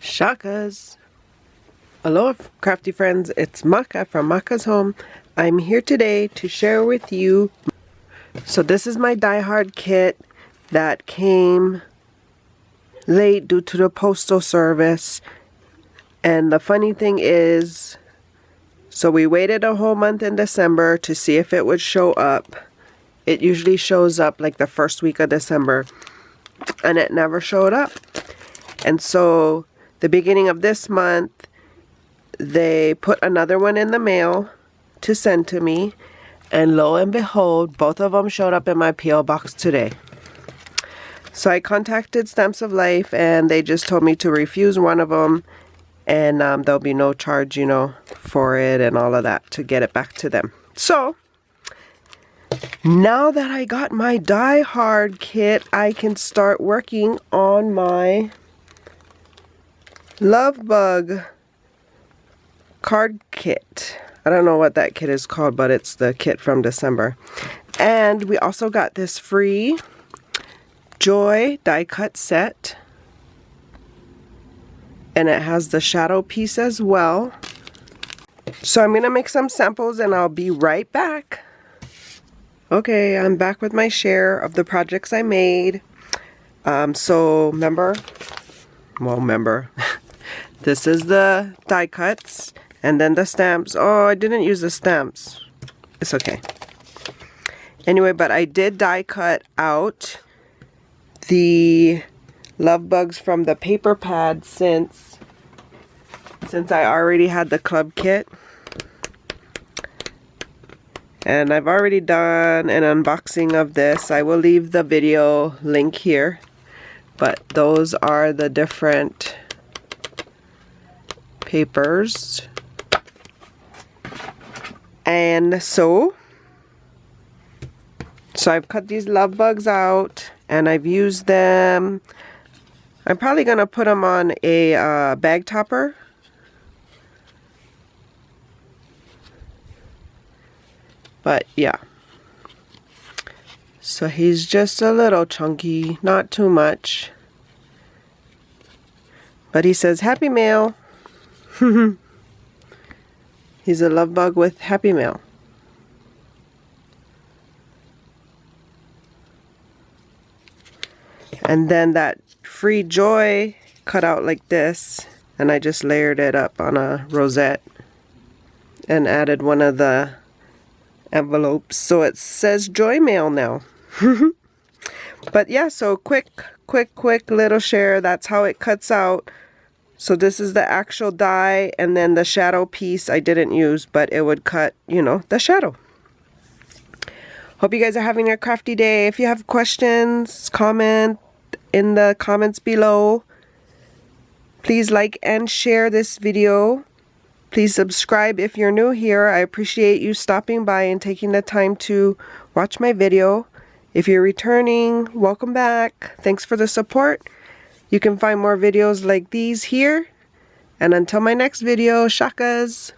Shakas! Aloha, crafty friends. It's Maka from Makaz Home. I'm here today to share with you. So this is my Die Hard kit that came late due to the postal service. And the funny thing is, so we waited a whole month in December to see if it would show up. It usually shows up like the first week of December, and it never showed up. And so the beginning of this month, they put another one in the mail to send to me, and lo and behold, both of them showed up in my P.O. box today. So I contacted Stamps of Life, and they just told me to refuse one of them, and there'll be no charge, you know, for it and all of that to get it back to them. So now that I got my Die Hard kit, I can start working on my Love Bug card kit. I don't know what that kit is called, but it's the kit from December. And we also got this free Joy die cut set, and it has the shadow piece as well. So I'm gonna make some samples and I'll be right back. Okay, I'm back with my share of the projects I made. So remember, this is the die cuts, and then the stamps. Oh, I didn't use the stamps. It's okay. Anyway, but I did die cut out the love bugs from the paper pad since I already had the club kit. And I've already done an unboxing of this. I will leave the video link here. But those are the different papers. And so I've cut these love bugs out and I've used them. I'm probably going to put them on a bag topper. But yeah. So he's just a little chunky, not too much. But he says Happy Mail. He's a love bug with Happy Mail. And then that free Joy cut out like this, and I just layered it up on a rosette and added one of the envelopes so it says Joy Mail now. But yeah, so quick little share. That's how it cuts out. So this is the actual die, and then the shadow piece I didn't use, but it would cut, you know, the shadow. Hope you guys are having a crafty day. If you have questions, comment in the comments below. Please like and share this video. Please subscribe if you're new here. I appreciate you stopping by and taking the time to watch my video. If you're returning, welcome back. Thanks for the support. You can find more videos like these here. And until my next video, shakas!